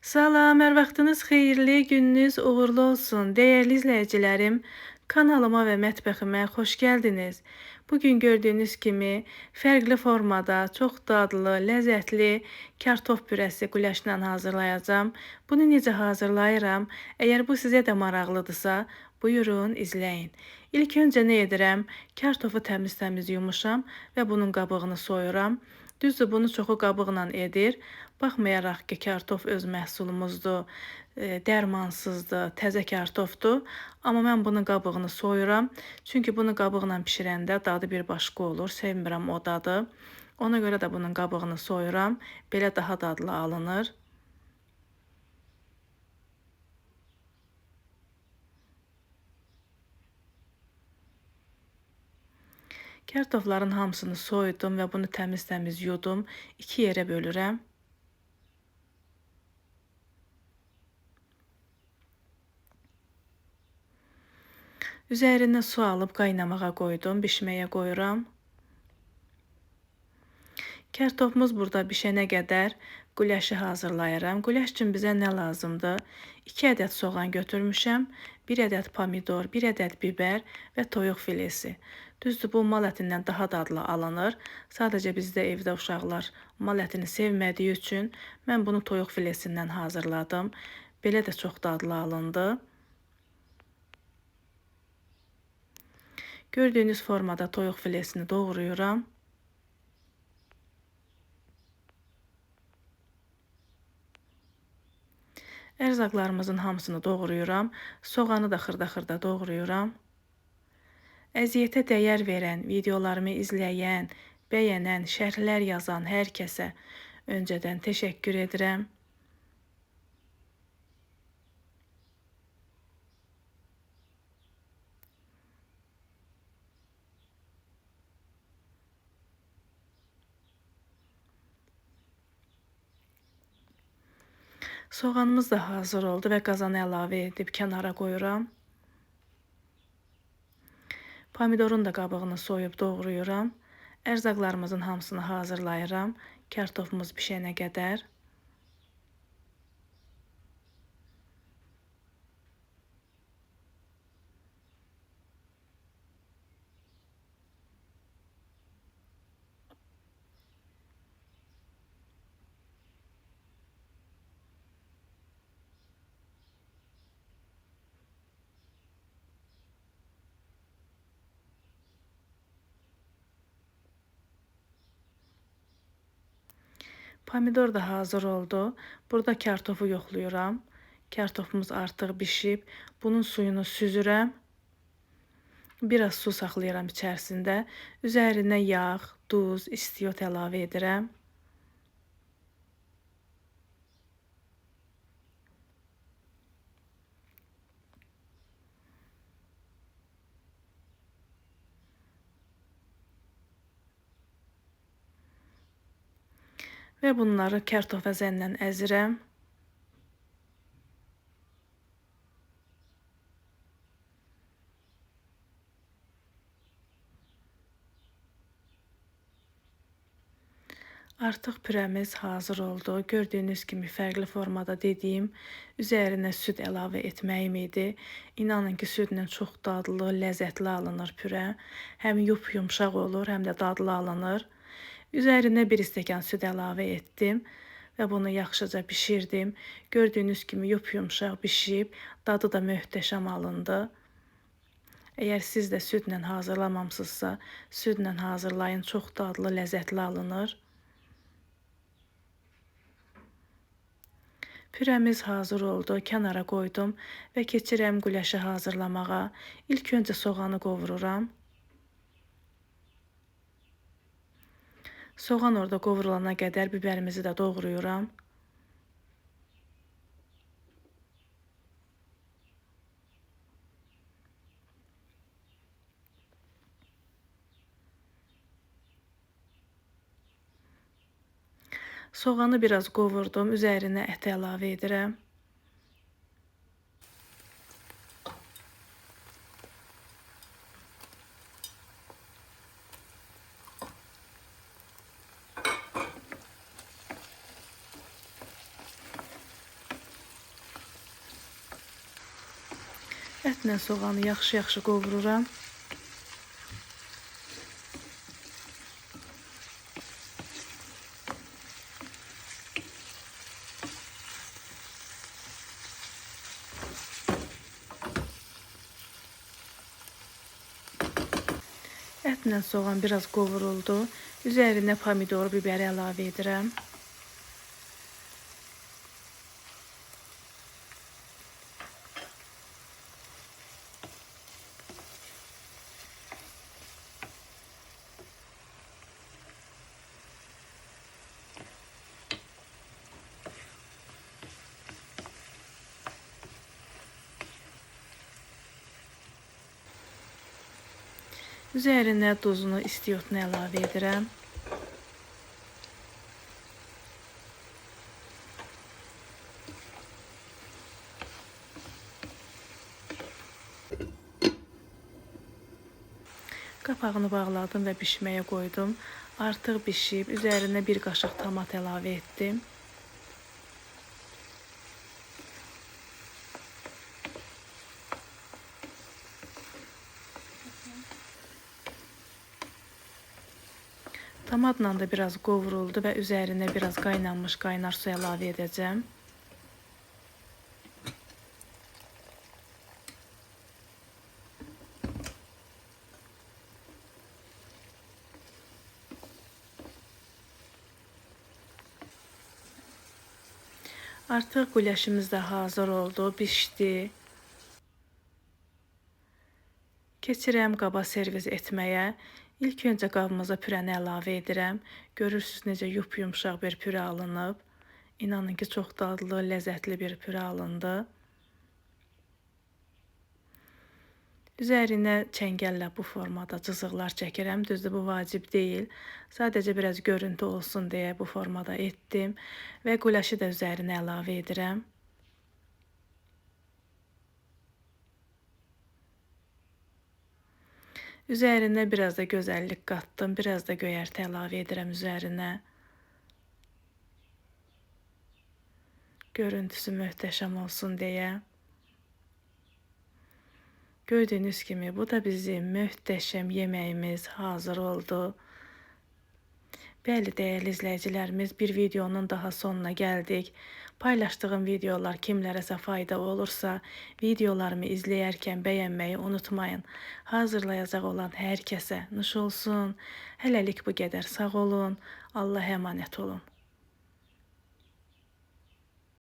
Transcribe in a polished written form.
Salam, hər vaxtınız xeyirli, gününüz uğurlu olsun. Dəyərli izləyicilərim, kanalıma və mətbəximə xoş gəldiniz. Bugün gördüyünüz kimi fərqli formada çox dadlı, ləzzətli kartof pürəsi qulaşla hazırlayacağam. Bunu necə hazırlayıram? Əgər bu sizə də maraqlıdırsa, buyurun izləyin. İlk öncə nə edirəm? Kartofu təmiz-təmiz yumuşam və bunun qabığını soyuram. Düzdür, bunu çoxu qabıqla edir. Baxmayaraq ki, kartof öz məhsulumuzdur, dərmansızdır, təzə kartofdur. Amma mən bunun qabığını soyuram. Çünki bunu qabıqla bişirəndə dadı bir başqa olur. Sevmirəm o dadı. Ona görə də bunun qabığını soyuram. Belə daha dadlı alınır. Kartofların hamısını soydum və bunu təmiz-təmiz yudum. 2 yerə bölürəm. Üzərinə su alıb qaynamağa qoydum, bişməyə qoyuram. Kartofumuz burada bişənə qədər quləşi hazırlayıram. Quləş üçün bizə nə lazımdır? 2 ədəd soğan götürmüşəm, 1 ədəd pomidor, 1 ədəd biber və toyuq filesi. Düzdür, bu mal ətindən daha dadlı alınır. Sadəcə bizdə evdə uşaqlar mal ətini sevmədiyi üçün mən bunu toyuq filesindən hazırladım. Belə də çox dadlı alındı. Gördüyünüz formada toyuq filesini doğrayıram. Ərzaqlarımızın hamısını doğrayıram. Soğanı da xırda-xırda doğrayıram. Əziyyətə dəyər verən, videolarımı izləyən, bəyənən, şərhlər yazan hər kəsə öncədən təşəkkür edirəm. Soğanımız da hazır oldu və qazana əlavə edib kənara qoyuram. Pomidorun da qabığını soyub doğrayıram. Ərzaqlarımızın hamısını hazırlayıram. Kartofumuz bişənə qədər. Pomidor da hazır oldu. Burada kartofu yoxlayıram. Kartofumuz artıq bişib. Bunun suyunu süzürəm. Biraz su saxlayıram içərisində. Üzərinə yağ, duz, istiyot əlavə edirəm. Və bunları kartof əzənlə əzirəm. Artıq pürəmiz hazır oldu. Gördüyünüz kimi fərqli formada dediyim, üzərinə süd əlavə etməyim idi. İnanın ki, südlə çox dadlı, ləzzətli alınır pürə. Həm yumşaq olur, həm də dadlı alınır. Üzərinə 1 stəkan süd əlavə etdim və bunu yaxşıca bişirdim. Gördüyünüz kimi yumşaq bişib, dadı da möhtəşəm alındı. Əgər siz də südlə hazırlamamısınızsa, südlə hazırlayın, çox dadlı, ləzzətli alınır. Pürəmiz hazır oldu, kənara qoydum və keçirəm quləşi hazırlamağa. İlk öncə soğanı qovururam. Soğan orada qovrulana qədər biberimizi də doğrayıram. Soğanı biraz qovurdum, üzərinə ət əlavə edirəm. Ətlə soğanı yaxşı-yaxşı qovururam. Ətlə soğan biraz qovuruldu. Üzərinə pomidor, biber əlavə edirəm. Üzərinə duzunu, istiyotunu əlavə edirəm. Qapağını bağladım və bişməyə qoydum. Artıq bişib, üzərinə bir qaşıq tomat əlavə etdim. Tomatla da biraz qovuruldu və üzərinə biraz qaynanmış qaynar su əlavə edəcəm. Artıq güləşimiz də hazır oldu, bişdi. Keçirəm qaba servis etməyə. İlk öncə qabımıza pürəni əlavə edirəm. Görürsünüz necə yumşaq bir pürə alınıb. İnanın ki, çox dadlı, ləzzətli bir pürə alındı. Üzərinə çəngəllə bu formada cızıqlar çəkirəm. Düzdür, bu vacib deyil. Sadəcə biraz görüntü olsun deyə bu formada etdim. Və güləşi də üzərinə əlavə edirəm. Üzərinə biraz da gözəllik qatdım. Biraz da göyərti əlavə edirəm üzərinə. Görüntüsü möhtəşəm olsun deyə. Gördüyünüz kimi bu da bizim möhtəşəm yeməyimiz hazır oldu. Bəli, dəyərli izləyicilərimiz, bir videonun daha sonuna gəldik. Paylaşdığım videolar kimlərəsə fayda olursa, videolarımı izləyərkən bəyənməyi unutmayın. Hazırlayacaq olan hər kəsə nuş olsun. Hələlik bu qədər, sağ olun. Allah'a əmanət olun.